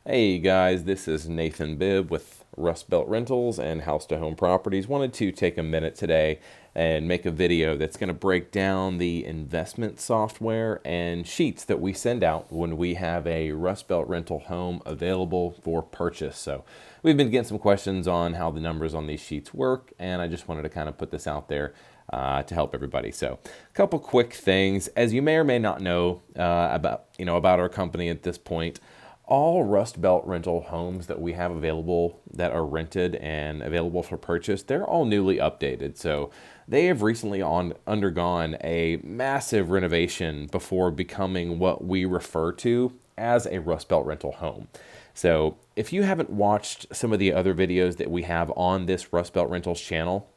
Hey guys, this is Nathan Bibb with Rust Belt Rentals and House to Home Properties. Wanted to take a minute today and make a video that's going to break down the investment software and sheets that we send out when we have a Rust Belt rental home available for purchase. So we've been getting some questions on how the numbers on these sheets work, and I just wanted to kind of put this out there to help everybody. So, a couple quick things, as you may or may not know about our company at this point. All Rust Belt rental homes that we have available that are rented and available for purchase, they're all newly updated. So they have recently undergone a massive renovation before becoming what we refer to as a Rust Belt rental home. So if you haven't watched some of the other videos that we have on this Rust Belt Rentals channel,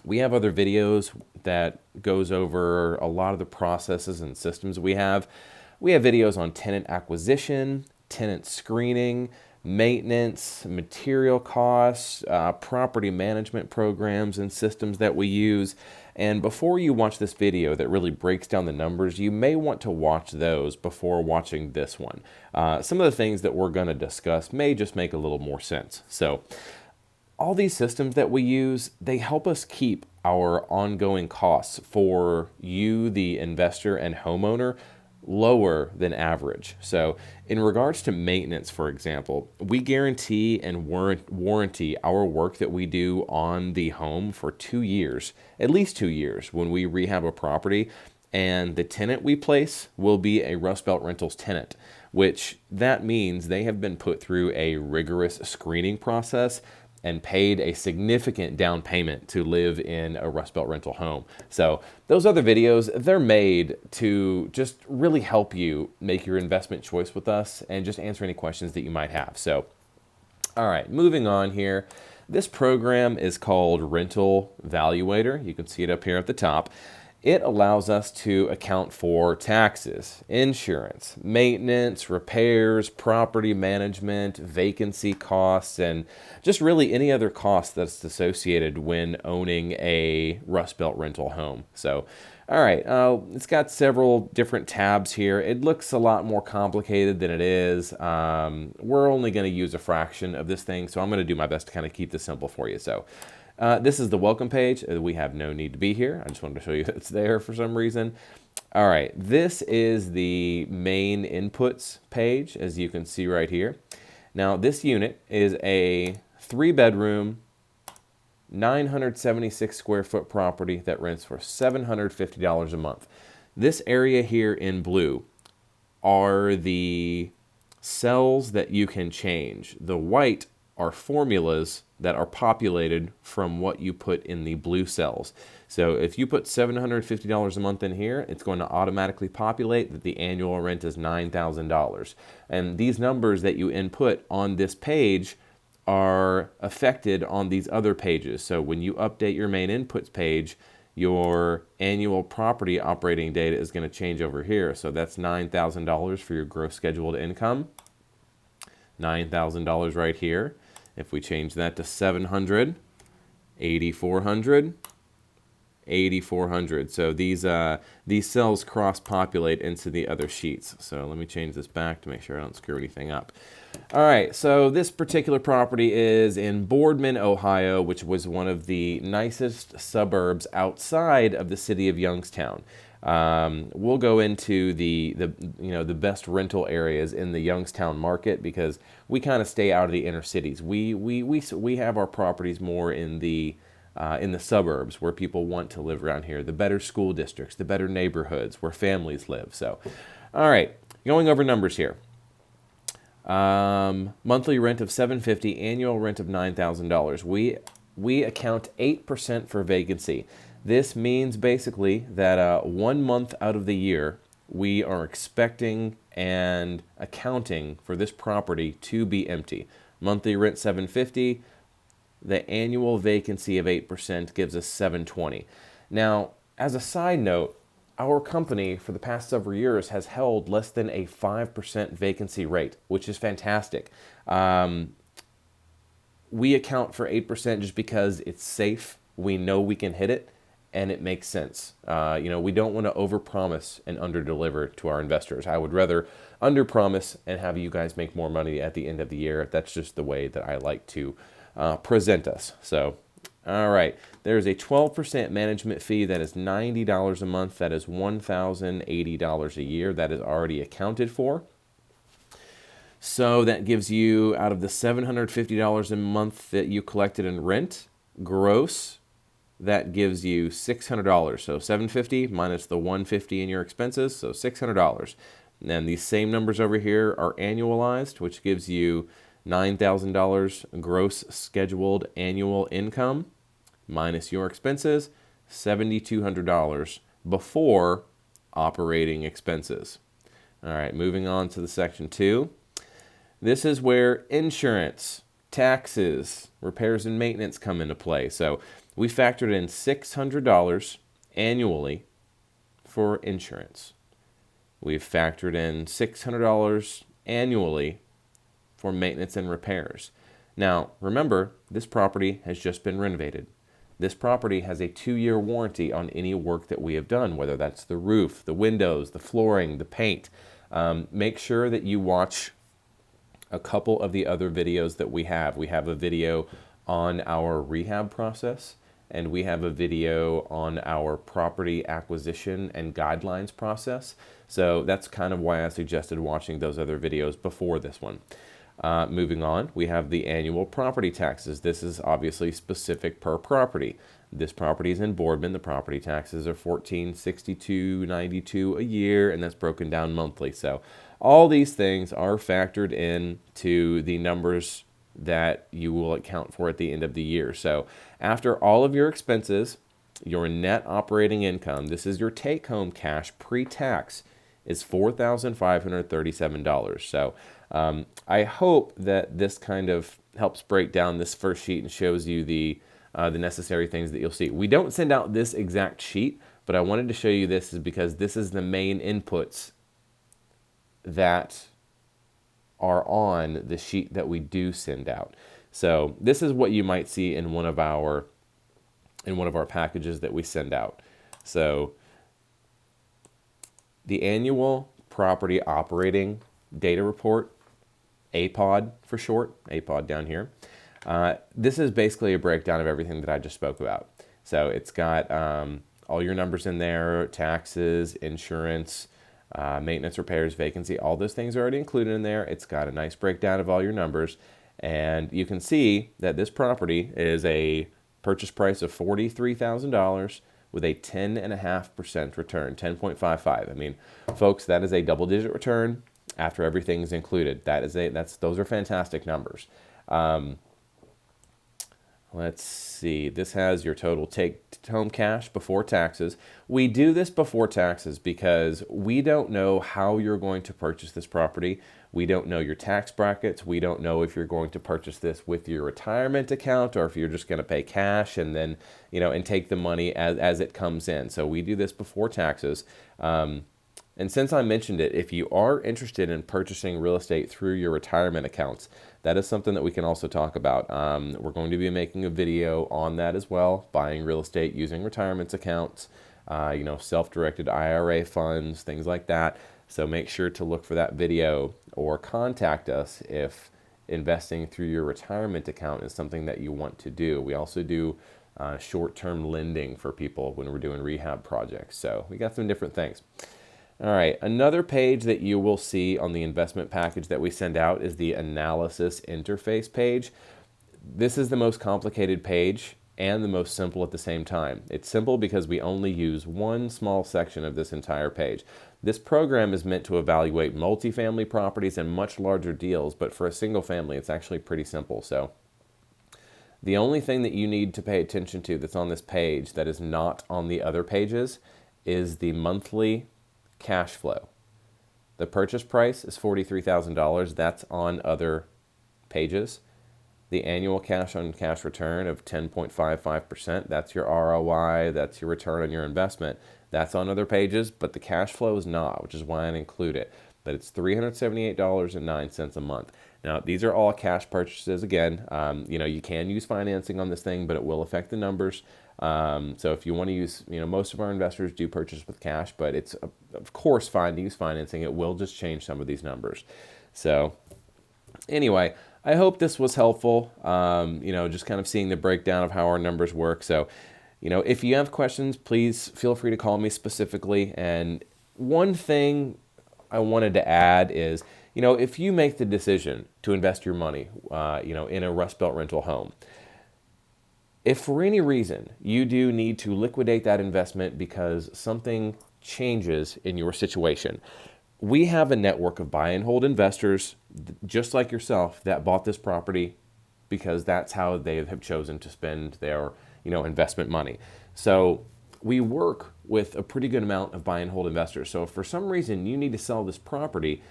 we have other videos that goes over a lot of the processes and systems we have. We have videos on tenant acquisition, tenant screening, maintenance, material costs, property management programs and systems that we use. And before you watch this video that really breaks down the numbers, you may want to watch those before watching this one. Some of the things that we're going to discuss may just make a little more sense. So all these systems that we use, they help us keep our ongoing costs for you, the investor and homeowner, lower than average. So in regards to maintenance, for example, we guarantee and warranty our work that we do on the home for 2 years, at least 2 years when we rehab a property. And the tenant we place will be a Rust Belt Rentals tenant, which that means they have been put through a rigorous screening process and paid a significant down payment to live in a Rust Belt rental home. So those other videos, they're made to just really help you make your investment choice with us and just answer any questions that you might have. So, all right, moving on here. This program is called Rental Valuator. You can see it up here at the top. It allows us to account for taxes, insurance, maintenance, repairs, property management, vacancy costs, and just really any other cost that's associated when owning a Rust Belt rental home. So, all right, it's got several different tabs here. It looks a lot more complicated than it is. We're only going to use a fraction of this thing, so I'm going to do my best to kind of keep this simple for you. So, this is the welcome page. We have no need to be here. I just wanted to show you that it's there for some reason. All right, this is the main inputs page, as you can see right here. Now, this unit is a 3-bedroom, 976 square foot property that rents for $750 a month. This area here in blue are the cells that you can change. The white are formulas that are populated from what you put in the blue cells. So if you put $750 a month in here, it's going to automatically populate that the annual rent is $9,000. And these numbers that you input on this page are affected on these other pages. So when you update your main inputs page, your annual property operating data is going to change over here. So that's $9,000 for your gross scheduled income. $9,000 right here. If we change that to 700, 8,400, 8,400. So these cells cross-populate into the other sheets. So let me change this back to make sure I don't screw anything up. All right, so this particular property is in Boardman, Ohio, which was one of the nicest suburbs outside of the city of Youngstown. We'll go into the best rental areas in the Youngstown market because we kind of stay out of the inner cities. We have our properties more in the suburbs where people want to live around here, the better school districts, the better neighborhoods where families live. So, all right, going over numbers here. Monthly rent of $750, annual rent of $9,000. We account 8% for vacancy. This means basically that 1 month out of the year, we are expecting and accounting for this property to be empty. Monthly rent $750. The annual vacancy of 8% gives us $720. Now, as a side note, our company for the past several years has held less than a 5% vacancy rate, which is fantastic. We account for 8% just because it's safe. We know we can hit it. and it makes sense. We don't want to overpromise and underdeliver to our investors. I would rather underpromise and have you guys make more money at the end of the year. That's just the way that I like to present us. So, all right, there's a 12% management fee. That is $90 a month. That is $1,080 a year. That is already accounted for. So that gives you, out of the $750 a month that you collected in rent, gross, that gives you $600. So $750 minus the $150 in your expenses, so $600. And these same numbers over here are annualized, which gives you $9,000 gross scheduled annual income minus your expenses, $7,200 before operating expenses. All right, moving on to the section 2. This is where insurance, taxes, repairs and maintenance come into play. So we factored in $600 annually for insurance. We've factored in $600 annually for maintenance and repairs. Now, remember, this property has just been renovated. This property has a 2-year warranty on any work that we have done, whether that's the roof, the windows, the flooring, the paint. Make sure that you watch a couple of the other videos that we have. We have a video on our rehab process, and we have a video on our property acquisition and guidelines process. So that's kind of why I suggested watching those other videos before this one. Moving on, we have the annual property taxes. This is obviously specific per property. This property is in Boardman. The property taxes are $1462.92 a year, and that's broken down monthly. So all these things are factored in to the numbers that you will account for at the end of the year. So after all of your expenses, your net operating income, this is your take-home cash pre-tax, is $4,537. So I hope that this kind of helps break down this first sheet and shows you the necessary things that you'll see. We don't send out this exact sheet, but I wanted to show you this is because this is the main inputs that are on the sheet that we do send out. So this is what you might see in one of our packages that we send out. So the annual property operating data report, APOD for short, APOD down here. This is basically a breakdown of everything that I just spoke about. So it's got all your numbers in there, taxes, insurance, maintenance, repairs, vacancy, all those things are already included in there. It's got a nice breakdown of all your numbers. And you can see that this property is a purchase price of $43,000 with a 10.5% return, 10.55. I mean, folks, that is a double-digit return after everything's included. Those are fantastic numbers. Let's see. This has your total take-home cash before taxes. We do this before taxes because we don't know how you're going to purchase this property. We don't know your tax brackets. We don't know if you're going to purchase this with your retirement account or if you're just going to pay cash and then, and take the money as it comes in. So we do this before taxes. And since I mentioned it, if you are interested in purchasing real estate through your retirement accounts, that is something that we can also talk about. We're going to be making a video on that as well, buying real estate using retirement accounts, self-directed IRA funds, things like that. So make sure to look for that video or contact us if investing through your retirement account is something that you want to do. We also do short-term lending for people when we're doing rehab projects. So we got some different things. All right, another page that you will see on the investment package that we send out is the analysis interface page. This is the most complicated page and the most simple at the same time. It's simple because we only use one small section of this entire page. This program is meant to evaluate multifamily properties and much larger deals, but for a single family, it's actually pretty simple. So the only thing that you need to pay attention to that's on this page that is not on the other pages is the monthly cash flow. The purchase price is $43,000. That's on other pages. The annual cash on cash return of 10.55%, that's your ROI, that's your return on your investment. That's on other pages, but the cash flow is not, which is why I include it. but it's $378.09 a month. Now, these are all cash purchases. Again, you can use financing on this thing, but it will affect the numbers. So if you want to use, most of our investors do purchase with cash, but it's of course fine to use financing. It will just change some of these numbers. So anyway, I hope this was helpful. Just kind of seeing the breakdown of how our numbers work. So, if you have questions, please feel free to call me specifically. And one thing I wanted to add is, if you make the decision to invest your money, in a Rust Belt rental home, if for any reason you do need to liquidate that investment because something changes in your situation, we have a network of buy and hold investors just like yourself that bought this property because that's how they have chosen to spend their, investment money. So we work with a pretty good amount of buy and hold investors. So if for some reason you need to sell this property,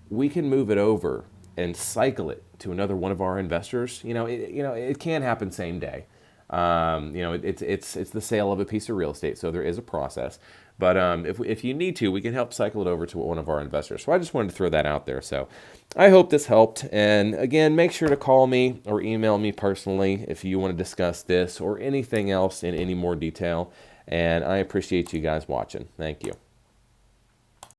we can move it over and cycle it to another one of our investors. It can happen same day. It's the sale of a piece of real estate, so there is a process. But if you need to, we can help cycle it over to one of our investors. So I just wanted to throw that out there. So I hope this helped. And again, make sure to call me or email me personally if you want to discuss this or anything else in any more detail. And I appreciate you guys watching. Thank you.